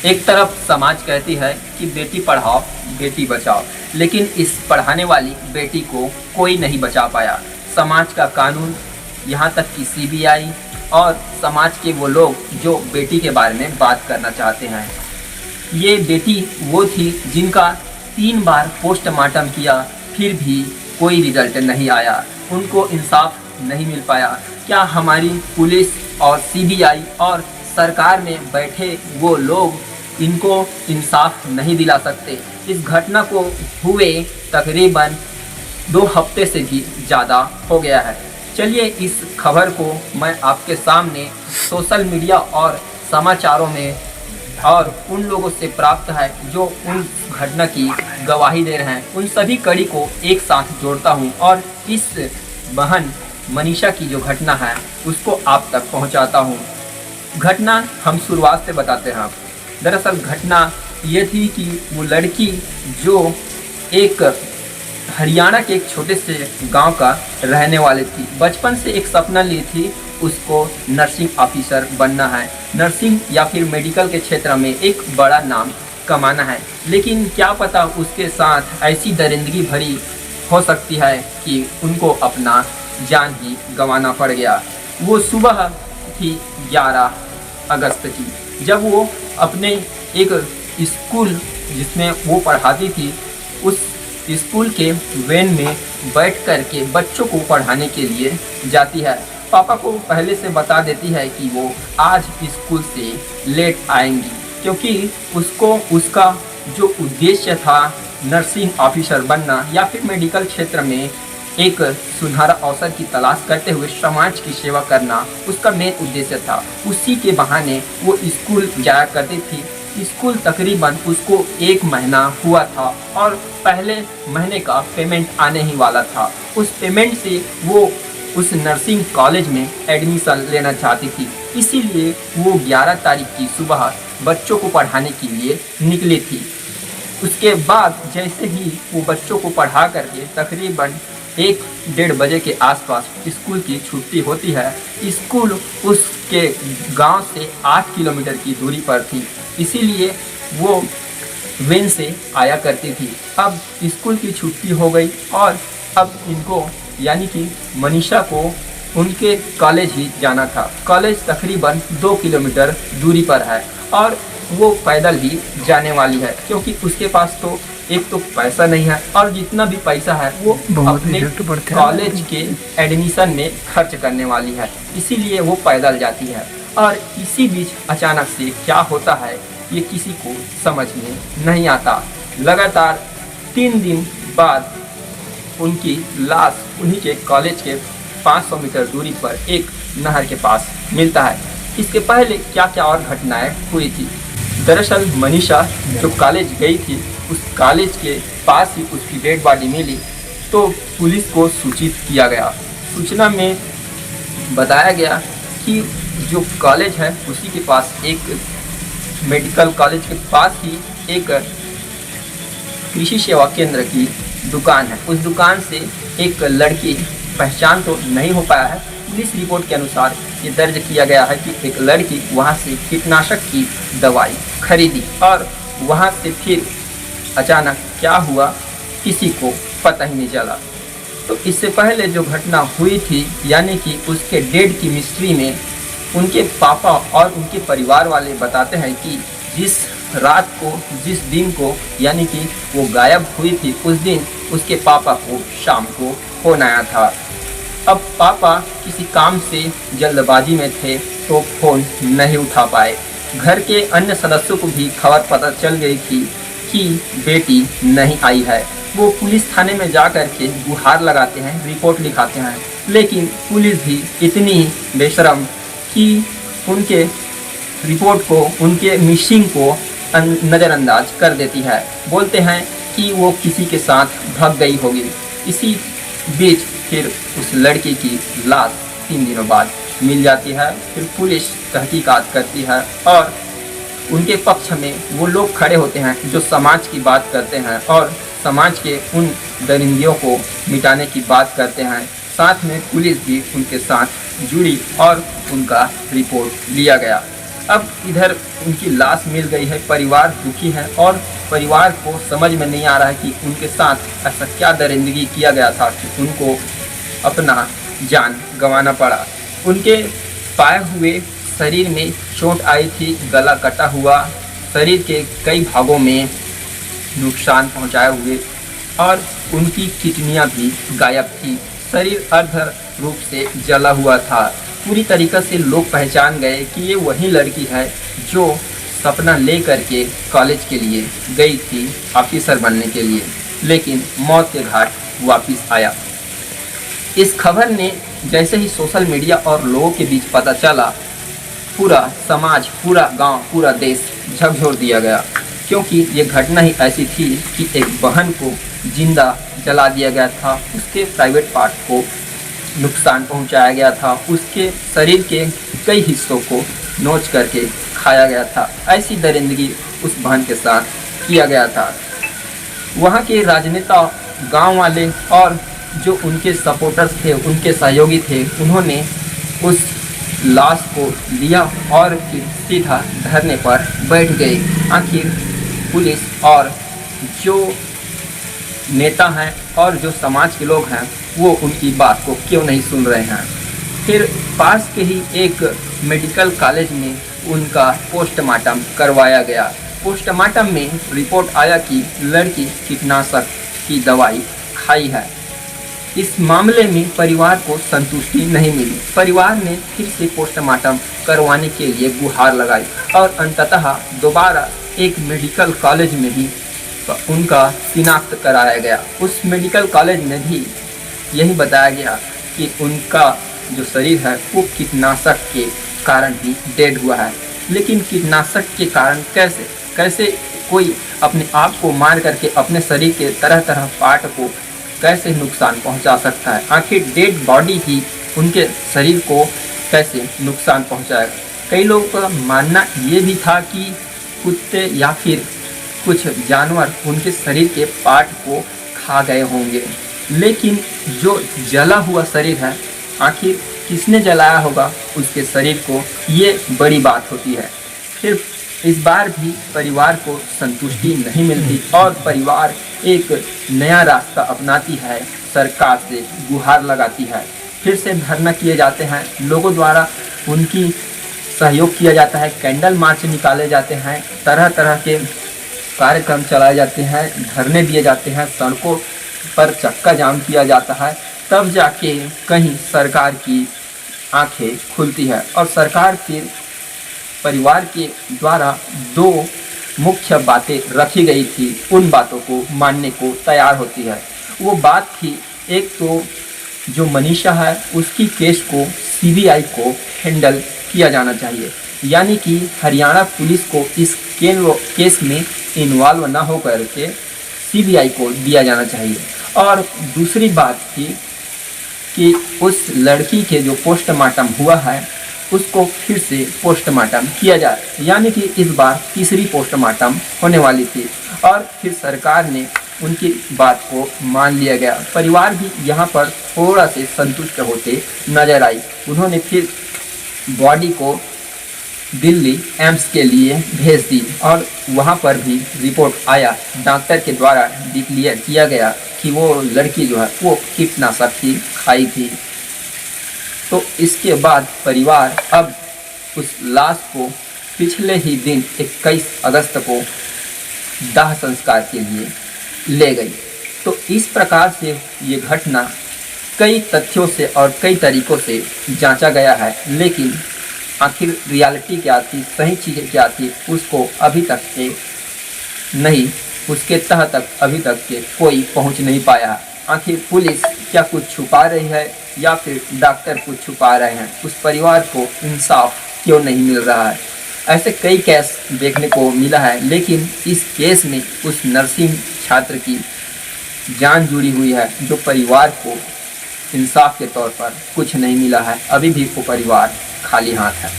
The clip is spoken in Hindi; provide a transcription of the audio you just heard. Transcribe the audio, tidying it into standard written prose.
एक तरफ समाज कहती है कि बेटी पढ़ाओ बेटी बचाओ, लेकिन इस पढ़ाने वाली बेटी को कोई नहीं बचा पाया। समाज का कानून, यहाँ तक कि सीबीआई और समाज के वो लोग जो बेटी के बारे में बात करना चाहते हैं। ये बेटी वो थी जिनका 3 बार पोस्टमार्टम किया, फिर भी कोई रिजल्ट नहीं आया, उनको इंसाफ नहीं मिल पाया। क्या हमारी पुलिस और सीबीआई और सरकार में बैठे वो लोग इनको इंसाफ नहीं दिला सकते? इस घटना को हुए तकरीबन 2 हफ्ते से भी ज़्यादा हो गया है। चलिए इस खबर को मैं आपके सामने सोशल मीडिया और समाचारों में और उन लोगों से प्राप्त है जो उन घटना की गवाही दे रहे हैं, उन सभी कड़ी को एक साथ जोड़ता हूं और इस बहन मनीषा की जो घटना है उसको आप तक पहुंचाता हूं। घटना हम शुरुआत से बताते हैं। दरअसल घटना ये थी कि वो लड़की जो एक हरियाणा के एक छोटे से गांव का रहने वाली थी, बचपन से एक सपना ली थी उसको नर्सिंग ऑफिसर बनना है, नर्सिंग या फिर मेडिकल के क्षेत्र में एक बड़ा नाम कमाना है। लेकिन क्या पता उसके साथ ऐसी दरिंदगी भरी हो सकती है कि उनको अपना जान ही गंवाना पड़ गया। वो सुबह थी 11 अगस्त की, जब वो अपने एक स्कूल जिसमें वो पढ़ाती थी उस स्कूल के वैन में बैठ कर के बच्चों को पढ़ाने के लिए जाती है। पापा को पहले से बता देती है कि वो आज स्कूल से लेट आएंगी, क्योंकि उसको उसका जो उद्देश्य था नर्सिंग ऑफिसर बनना या फिर मेडिकल क्षेत्र में एक सुनहरा अवसर की तलाश करते हुए समाज की सेवा करना उसका मेन उद्देश्य था। उसी के बहाने वो स्कूल जाया करती थी। स्कूल तकरीबन उसको 1 महीना हुआ था और पहले महीने का पेमेंट आने ही वाला था। उस पेमेंट से वो उस नर्सिंग कॉलेज में एडमिशन लेना चाहती थी, इसीलिए वो 11 तारीख की सुबह बच्चों को पढ़ाने के लिए निकली थी। उसके बाद जैसे ही वो बच्चों को पढ़ा करके तकरीबन 1-1:30 बजे के आसपास स्कूल की छुट्टी होती है। स्कूल उसके गांव से 8 किलोमीटर की दूरी पर थी, इसीलिए वो वैन से आया करती थी। अब स्कूल की छुट्टी हो गई और अब इनको यानी कि मनीषा को उनके कॉलेज ही जाना था। कॉलेज तकरीबन 2 किलोमीटर दूरी पर है और वो पैदल ही जाने वाली है, क्योंकि उसके पास तो एक तो पैसा नहीं है और जितना भी पैसा है वो अपने कॉलेज के एडमिशन में खर्च करने वाली है, इसीलिए वो पैदल जाती है। और इसी बीच अचानक से क्या होता है ये किसी को समझ में नहीं आता। लगातार 3 दिन बाद उनकी लाश उन्हीं के कॉलेज के 500 मीटर दूरी पर एक नहर के पास मिलता है। इसके पहले क्या क्या और घटनाएं हुई थी? दरअसल मनीषा जो कॉलेज गई थी उस कॉलेज के पास ही उसकी डेड बॉडी मिली, तो पुलिस को सूचित किया गया। सूचना में बताया गया कि जो कॉलेज है उसी के पास एक मेडिकल कॉलेज के पास ही एक कृषि सेवा केंद्र की दुकान है। उस दुकान से एक लड़की, पहचान तो नहीं हो पाया है, पुलिस रिपोर्ट के अनुसार ये दर्ज किया गया है कि एक लड़की वहां से कीटनाशक की दवाई खरीदी और वहां से फिर अचानक क्या हुआ किसी को पता ही नहीं चला। तो इससे पहले जो घटना हुई थी यानी कि उसके डेड की मिस्ट्री में उनके पापा और उनके परिवार वाले बताते हैं कि जिस रात को, जिस दिन को यानी कि वो गायब हुई थी, उस दिन उसके पापा को शाम को फोन आया था। अब पापा किसी काम से जल्दबाजी में थे तो फ़ोन नहीं उठा पाए। घर के अन्य सदस्यों को भी खबर पता चल गई थी कि बेटी नहीं आई है। वो पुलिस थाने में जा कर के गुहार लगाते हैं, रिपोर्ट लिखाते हैं, लेकिन पुलिस भी इतनी बेशरम कि उनके रिपोर्ट को, उनके मिसिंग को नज़रअंदाज कर देती है। बोलते हैं कि वो किसी के साथ भाग गई होगी। इसी बीच फिर उस लड़की की लाश 3 दिनों बाद मिल जाती है। फिर पुलिस तहकीकात करती है और उनके पक्ष में वो लोग खड़े होते हैं जो समाज की बात करते हैं और समाज के उन दरिंदियों को मिटाने की बात करते हैं। साथ में पुलिस भी उनके साथ जुड़ी और उनका रिपोर्ट लिया गया। अब इधर उनकी लाश मिल गई है, परिवार दुखी है और परिवार को समझ में नहीं आ रहा है कि उनके साथ ऐसा क्या दरिंदगी किया गया था कि उनको अपना जान गंवाना पड़ा। उनके पाए हुए शरीर में चोट आई थी, गला कटा हुआ, शरीर के कई भागों में नुकसान पहुंचाए हुए और उनकी किडनियां भी गायब थी। शरीर अर्ध रूप से जला हुआ था। पूरी तरीक़े से लोग पहचान गए कि ये वही लड़की है जो सपना ले करके कॉलेज के लिए गई थी ऑफिसर बनने के लिए, लेकिन मौत के घाट वापस आया। इस खबर ने जैसे ही सोशल मीडिया और लोगों के बीच पता चला, पूरा समाज, पूरा गांव, पूरा देश झकझोर दिया गया, क्योंकि ये घटना ही ऐसी थी कि एक बहन को जिंदा जला दिया गया था, उसके प्राइवेट पार्ट को नुकसान पहुंचाया गया था, उसके शरीर के कई हिस्सों को नोच करके खाया गया था। ऐसी दरिंदगी उस बहन के साथ किया गया था। वहाँ के राजनेता, गांव वाले और जो उनके सपोर्टर्स थे, उनके सहयोगी थे, उन्होंने उस लाश को लिया और फिर सीधा धरने पर बैठ गए। आखिर पुलिस और जो नेता हैं और जो समाज के लोग हैं वो उनकी बात को क्यों नहीं सुन रहे हैं। फिर पास के ही एक मेडिकल कॉलेज में उनका पोस्टमार्टम करवाया गया। पोस्टमार्टम में रिपोर्ट आया कि लड़की कीटनाशक की दवाई खाई है। इस मामले में परिवार को संतुष्टि नहीं मिली। परिवार ने फिर से पोस्टमार्टम करवाने के लिए गुहार लगाई और अंततः दोबारा एक मेडिकल कॉलेज में ही उनका शिनाख्त कराया गया। उस मेडिकल कॉलेज में भी यही बताया गया कि उनका जो शरीर है वो कीटनाशक के कारण ही डेड हुआ है। लेकिन कीटनाशक के कारण कैसे कोई अपने आप को मार करके अपने शरीर के तरह तरह पार्ट को कैसे नुकसान पहुंचा सकता है। आखिर डेड बॉडी ही उनके शरीर को कैसे नुकसान पहुंचाएगा। कई लोगों का मानना ये भी था कि कुत्ते या फिर कुछ जानवर उनके शरीर के पार्ट को खा गए होंगे, लेकिन जो जला हुआ शरीर है आखिर किसने जलाया होगा उसके शरीर को, ये बड़ी बात होती है। फिर इस बार भी परिवार को संतुष्टि नहीं मिलती और परिवार एक नया रास्ता अपनाती है, सरकार से गुहार लगाती है। फिर से धरना किए जाते हैं, लोगों द्वारा उनकी सहयोग किया जाता है, कैंडल मार्च निकाले जाते हैं, तरह तरह के कार्यक्रम चलाए जाते हैं, धरने दिए जाते हैं, सड़कों पर चक्का जाम किया जाता है। तब जाके कहीं सरकार की आंखें खुलती है और सरकार फिर परिवार के द्वारा दो मुख्य बातें रखी गई थी, उन बातों को मानने को तैयार होती है। वो बात थी, एक तो जो मनीषा है उसकी केस को सीबीआई को हैंडल किया जाना चाहिए, यानी कि हरियाणा पुलिस को इस केस में इन्वॉल्व ना हो करके सीबीआई को दिया जाना चाहिए। और दूसरी बात थी कि उस लड़की के जो पोस्टमार्टम हुआ है उसको फिर से पोस्टमार्टम किया जाए, यानी कि इस बार तीसरी पोस्टमार्टम होने वाली थी और फिर सरकार ने उनकी बात को मान लिया गया। परिवार भी यहाँ पर थोड़ा से संतुष्ट होते नजर आई। उन्होंने फिर बॉडी को दिल्ली एम्स के लिए भेज दी और वहाँ पर भी रिपोर्ट आया, डॉक्टर के द्वारा डिक्लेयर किया गया कि वो लड़की जो है वो कीटनाशक ही खाई थी। तो इसके बाद परिवार अब उस लाश को पिछले ही दिन 21 अगस्त को दाह संस्कार के लिए ले गई। तो इस प्रकार से ये घटना कई तथ्यों से और कई तरीकों से जांचा गया है, लेकिन आखिर रियलिटी क्या थी, सही चीज़ें क्या थी, उसको अभी तक के नहीं, उसके तह तक अभी तक के कोई पहुंच नहीं पाया। आखिर पुलिस क्या कुछ छुपा रही है या फिर डॉक्टर कुछ छुपा रहे हैं, उस परिवार को इंसाफ क्यों नहीं मिल रहा है। ऐसे कई केस देखने को मिला है, लेकिन इस केस में उस नर्सिंग छात्र की जान जुड़ी हुई है, जो परिवार को इंसाफ के तौर पर कुछ नहीं मिला है। अभी भी वो परिवार खाली हाथ है।